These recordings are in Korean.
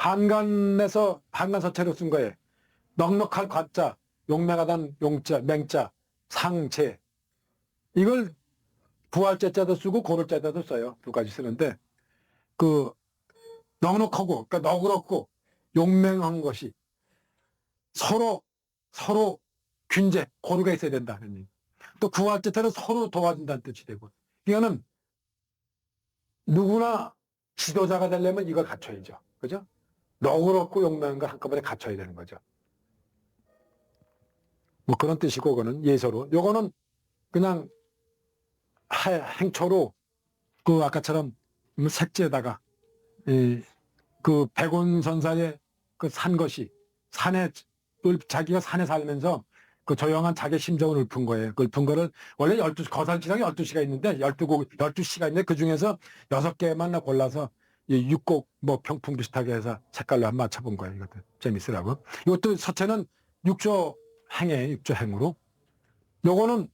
한간에서 한간 서체로 쓴 거예요. 넉넉할 관자, 용맹하단 용자, 맹자, 상체. 이걸 부활자자도 쓰고 고를자자도 써요. 두 가지 쓰는데 그 넉넉하고 그러니까 너그럽고 용맹한 것이 서로 균제 고르가 있어야 된다는 얘기. 또 부활자자는 서로 도와준다는 뜻이 되고 이거는 누구나 지도자가 되려면 이걸 갖춰야죠. 그죠? 너그럽고 용맹한 걸 한꺼번에 갖춰야 되는 거죠. 뭐 그런 뜻이고, 그거는 예서로. 요거는 그냥 행초로 그 아까처럼 색지에다가 그 백운선사의 그 산 것이 자기가 산에 살면서 그 조용한 자기 심정을 읊은 거예요. 그 읊은 거를 원래 거산지상에 12시가 있는데 12시가 있는데 그 중에서 6개만 골라서 6곡 뭐 평풍 비슷하게 해서 색깔로 한번 맞춰본 거예요. 이것도 재밌으라고. 이것도 서체는 육조행이에요. 육조행으로. 요거는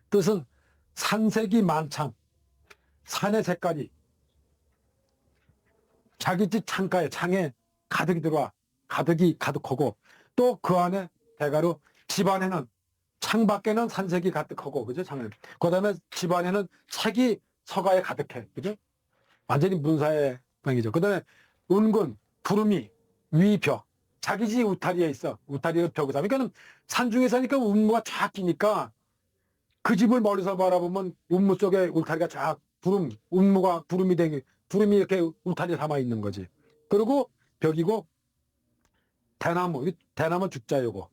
뜻은 산색이 만창, 산의 색깔이 자기 집 창에 가득이 들어와. 가득이 가득하고 또 그 안에 대가로 집안에는 창밖에는 산색이 가득하고 그죠? 창에. 그다음에 집안에는 책이 서가에 가득해. 그죠? 완전히 문사의 방이죠. 그다음에 운근, 구름이 위벽. 자기 집 우타리에 있어. 우타리를 벽을 사. 그러니까 산 중에 사니까 운무가 쫙 끼니까 그 집을 멀리서 바라보면 운무 속에 울타리가 쫙 구름이 이렇게 울타리에 담아 있는 거지. 그리고 벽이고 대나무 죽자요고.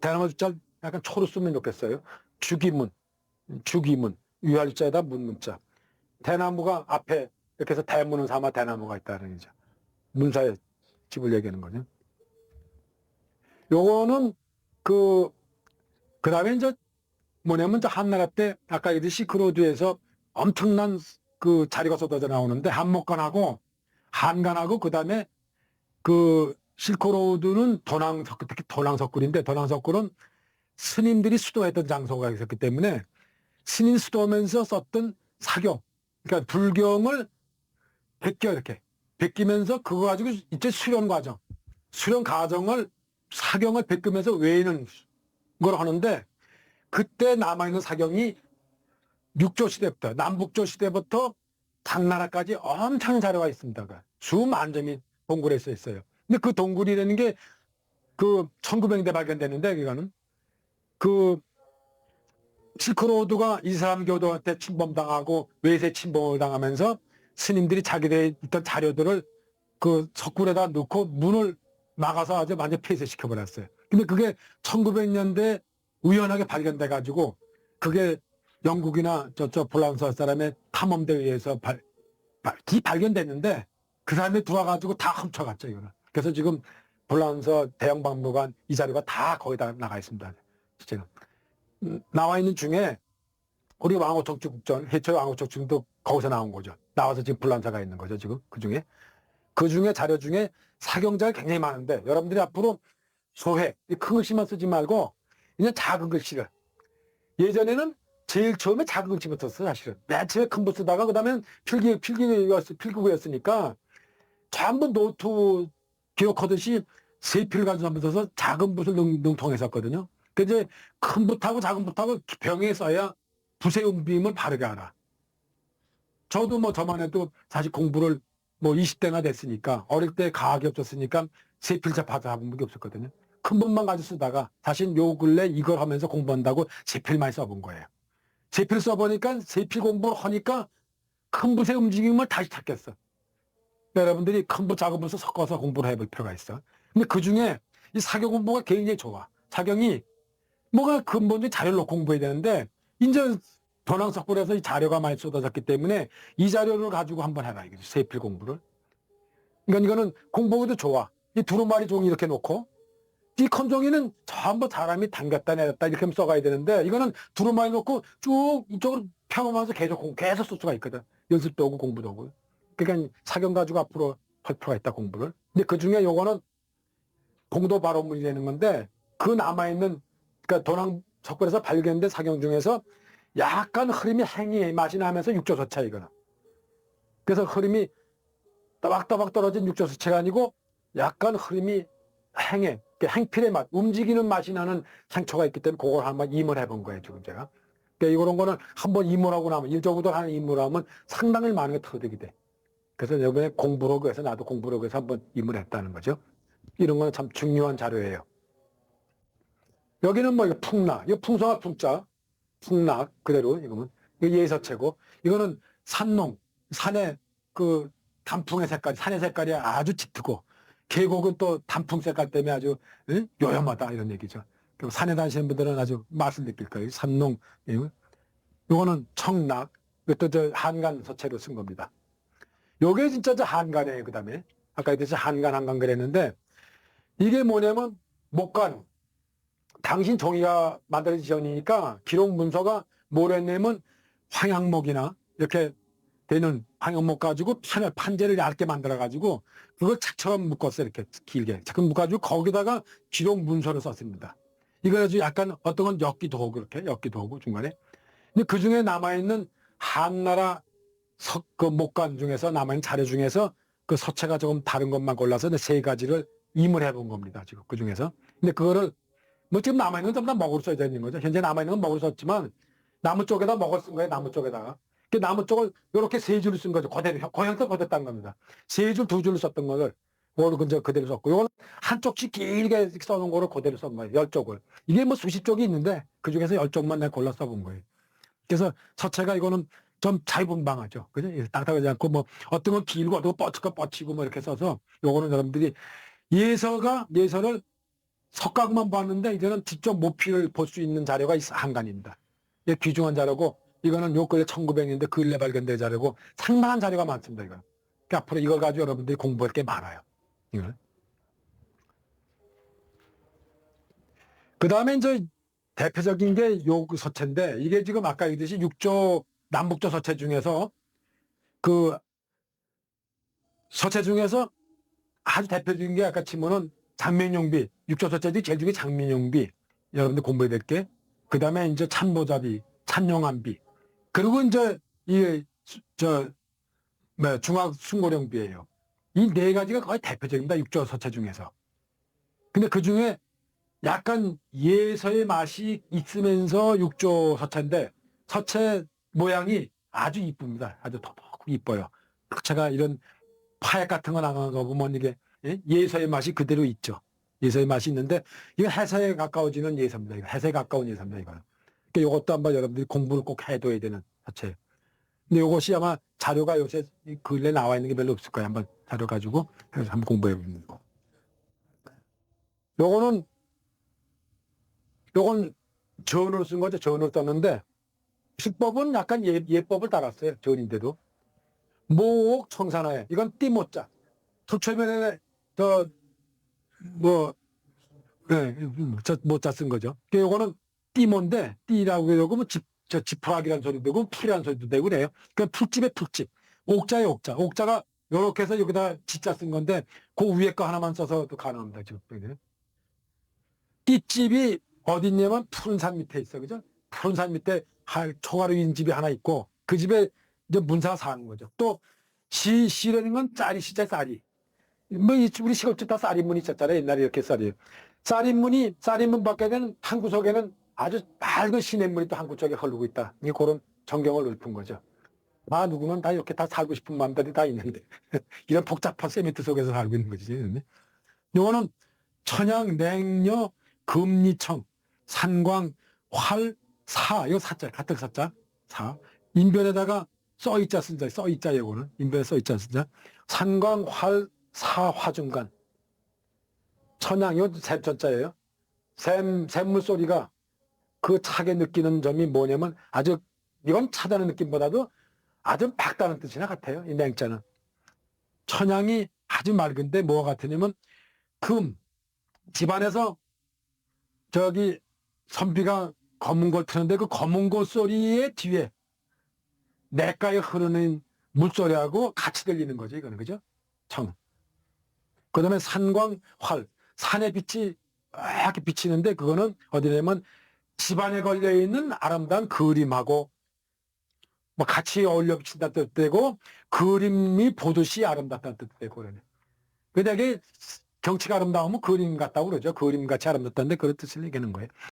대나무 죽자 약간 초로 쓰면 좋겠어요. 죽이문, 유할자에다 문문자. 대나무가 앞에 이렇게 해서 대문을 삼아 대나무가 있다는 얘기죠. 문사의 집을 얘기하는 거죠. 요거는 그 다음에 이제 뭐냐면 한나라 때 아까 얘기했듯이 시크로드에서 엄청난 그 자료가 쏟아져 나오는데 한목간하고 한간하고 그 다음에 그 실크로드는 특히 도낭석굴인데 도낭석굴은 스님들이 수도했던 장소가 있었기 때문에 스님 수도하면서 썼던 사경, 그러니까 불경을 이렇게 베끼면서 그거 가지고 이제 수련 과정을 사경을 베끼면서 외우는 걸 하는데 그때 남아있는 사경이 육조 시대부터 남북조 시대부터 당나라까지 엄청난 자료가 있습니다. 수만 점이 동굴에 써 있어요. 근데 그 동굴이라는 게 그 1900년대 발견됐는데 이거는 그 실크로드가 이슬람교도한테 침범당하고 외세 침범을 당하면서 스님들이 자기들의 있던 자료들을 그 석굴에다 넣고 문을 막아서 아주 완전 폐쇄시켜 버렸어요. 근데 그게 1900년대 우연하게 발견돼 가지고 그게 영국이나 저쪽 프랑스 사람의 탐험대에 의해서 발견됐는데 그 사람이 들어와가지고 다 훔쳐갔죠, 이거는. 그래서 지금 프랑스 대영박물관 이 자료가 다 거기다 나가 있습니다. 실제로. 나와 있는 중에 우리 왕호척주 국전, 해초 왕호척주도 거기서 나온 거죠. 나와서 지금 불란사가 있는 거죠, 지금. 그 중에 자료 중에 사경자가 굉장히 많은데 여러분들이 앞으로 소회, 큰 글씨만 쓰지 말고 그냥 작은 글씨를. 예전에는 제일 처음에 작은 글씨부터 썼어, 사실은. 맨 처음에 큰 붓 쓰다가 그다음엔 필기구였으니까 전부 노트 기록하듯이 세 필 가지고 한번 써서 작은 붓을 능통했었거든요. 그 이제 큰 붓하고 작은 붓하고 병에 써야 붓의 움직임을 바르게 알아. 저도 뭐 저만 해도 사실 공부를 뭐 20대나 됐으니까 어릴 때 과학이 없었으니까 세 필자 받아본 게 없었거든요. 큰 붓만 가지고 쓰다가 사실 요 근래 이걸 하면서 공부한다고 세 필만 써본 거예요. 세 필 써보니까 세 필 공부를 하니까 큰 붓의 움직임을 다시 찾겠어. 여러분들이 큰 붓, 작은 붓을 섞어서 공부를 해볼 필요가 있어. 근데 그 중에 이 사경 공부가 굉장히 좋아. 사경이 뭐가 근본적인 자료를 공부해야 되는데 이제 도낭석굴에서 이 자료가 많이 쏟아졌기 때문에 이 자료를 가지고 한번 해라. 이거지. 세필 공부를. 그러니까 이거는 공부하기도 좋아. 이 두루마리 종이 이렇게 놓고 이 컨종이는 전부 사람이 당겼다 내렸다 이렇게 써가야 되는데 이거는 두루마리 놓고 쭉 이쪽으로 펴면서 계속 쓸 수가 있거든. 연습도 하고 공부도 하고. 그러니까 사경 가지고 앞으로 할 필요가 있다, 공부를. 근데 그 중에 요거는 공도 발원문이 되는 건데 그 남아있는 그러니까 도낭석굴에서 발견된 사경 중에서 약간 흐름이 행이 맛이 나면서 육조서차 이거는. 그래서 흐름이 따박따박 떨어진 육조서체가 아니고 약간 흐름이 행해, 행필의 맛, 움직이는 맛이 나는 상처가 있기 때문에 그걸 한번 임을 해본 거예요, 지금 제가. 그러니까 이런 거는 한번 임을하고 나면, 일조부터 하는 임을 하면 상당히 많은 게 터득이 돼. 그래서 이번에 공부로그에서 나도 공부로그에서 한번 임을 했다는 거죠. 이런 건 참 중요한 자료예요. 여기는 뭐 이거 풍락, 이거 풍성한 풍자, 풍락 그대로 이거는 이거 예서체고, 이거는 산농, 산의 그 단풍의 색깔, 산의 색깔이 아주 짙고, 계곡은 또 단풍 색깔 때문에 아주 요염하다 이런 얘기죠. 산에 다니시는 분들은 아주 맛을 느낄 거예요. 산농, 이거는 청락, 이것도 저 한간 서체로 쓴 겁니다. 요게 진짜 저 한간이에요. 그 다음에 아까 얘기했듯이 한간 그랬는데, 이게 뭐냐면 목간, 당신 종이가 만들어지기 전이니까 기록 문서가 뭘 했냐면 황양목이나 이렇게 되는 황양목 가지고 판재를 얇게 만들어 가지고 그걸 책처럼 묶었어요. 이렇게 길게 책처럼 묶어가지고 거기다가 기록 문서를 썼습니다. 이거 아주 약간 어떤 건 엮기도 하고, 이렇게 엮기도 하고 중간에. 근데 그 중에 남아있는 한나라 그 목간 중에서 남아있는 자료 중에서 그 서체가 조금 다른 것만 골라서 세 가지를 임을 해본 겁니다. 지금 그 중에서. 근데 그거를 뭐 지금 남아있는 건 전부 다 먹으로 써야 되는 거죠. 현재 남아있는 건 먹으로 썼지만 나무 쪽에다 먹을 쓴 거예요. 나무 쪽에다가. 그 나무 쪽을 이렇게 세 줄을 쓴 거죠. 그대로 거형태 거뒀다는 겁니다. 세 줄, 두 줄을 썼던 거를 그걸 그대로 썼고, 이거는 한쪽씩 길게 써놓은 거를 그대로 쓴 거예요. 10쪽을. 이게 뭐 수십 쪽이 있는데 그 중에서 10쪽만 내가 골라 써본 거예요. 그래서 서체가 이거는 좀 자유분방하죠. 그죠? 딱딱하지 않고 뭐 어떤 건 길고 어떤 건 뻗치고 뭐 이렇게 써서, 요거는 여러분들이 예서를 석각만 봤는데 이제는 직접 모피를 볼 수 있는 자료가 한간입니다. 이게 귀중한 자료고, 이거는 요 근래 1900년대 근래 발견된 자료고 상당한 자료가 많습니다. 이거. 그러니까 앞으로 이걸 가지고 여러분들이 공부할 게 많아요. 이걸. 그 다음에 이제 대표적인 게 요 서체인데, 이게 지금 아까 얘기했듯이 남북조 서체 중에서 그 서체 중에서 아주 대표적인 게 아까 치면은 장면용비, 육조 서체 중에 제일 중에 장면용비, 여러분들 공부해야 될 게. 그 다음에 이제 찬보자비, 찬용암비, 그리고 이제 중화순고령비예요. 이 네 가지가 거의 대표적입니다. 육조 서체 중에서. 근데 그 중에 약간 예서의 맛이 있으면서 육조 서체인데, 서체 모양이 아주 이쁩니다. 아주 더더욱 이뻐요. 서체가 이런 파액 같은 거 나가는 거 보면 이게 예서의 맛이 그대로 있죠. 예서의 맛이 있는데, 이건 해서에 가까워지는 예서입니다. 이거 해서에 가까운 예서입니다. 이거는. 그러니까 이것도 한번 여러분들이 공부를 꼭 해둬야 되는 자체. 근데 이것이 아마 자료가 요새 근래 나와 있는 게 별로 없을 거예요. 한번 자료 가지고 한번 공부해 보는 거. 요건 전으로 쓴 거죠. 전으로 썼는데, 식법은 약간 예법을 따랐어요. 전인데도. 모옥 청산하에. 이건 띠모자. 초초면에 모자 쓴 거죠. 요거는 띠모인데, 띠라고 하고 뭐 지푸라기라는 소리도 되고 풀이라는 소리도 되고 그래요. 그러니까 풀집에 풀집. 옥자에 옥자. 옥자가 요렇게 해서 여기다 지자 쓴 건데, 그 위에 거 하나만 써서도 가능합니다. 지금. 띠집이 어디 있냐면 푸른 산 밑에 있어. 그죠? 푸른 산 밑에 초가루 인 집이 하나 있고, 그 집에 이제 문사가 사는 거죠. 또 시라는 건 쌀이, 시자 쌀이. 뭐 우리 시골집 다 쌀인문이 있었잖아요. 옛날에 이렇게 쌀이. 쌀인문 밖에는 한 구석에는 아주 맑은 시냇물이 또 한 구석에 흐르고 있다. 이게 그런 전경을 읊은 거죠. 누구는 다 이렇게 다 살고 싶은 마음들이 다 있는데 이런 복잡한 세멘트 속에서 살고 있는 거지. 요거는 천양, 냉려, 금리청, 산광, 활, 사. 이거 사자, 가뜩 사자. 사. 인변에다가 써있자 쓴 자, 써있자 이거는. 인변에 써있자 쓴 자. 산광, 활, 사, 화중간. 천양, 이거 샘천자예요. 샘물 소리가 그 차게 느끼는 점이 뭐냐면 아주, 이건 차다는 느낌보다도 아주 맑다는 뜻이나 같아요. 이 냉자는. 천양이 아주 맑은데 뭐가 같으냐면 집안에서 선비가 검은 골 트는데 그 검은 골 소리의 뒤에 냇가에 흐르는 물소리하고 같이 들리는 거죠. 이거는. 그죠? 그 다음에 산광, 활. 산의 빛이 이렇게 비치는데 그거는 어디냐면 집안에 걸려있는 아름다운 그림하고 뭐 같이 어울려 비친다는 뜻도 되고 그림이 보듯이 아름답다는 뜻도 되고 그러네. 근데 이게 경치가 아름다우면 그림 같다고 그러죠. 그림같이 아름답다는데 그런 뜻을 얘기하는 거예요.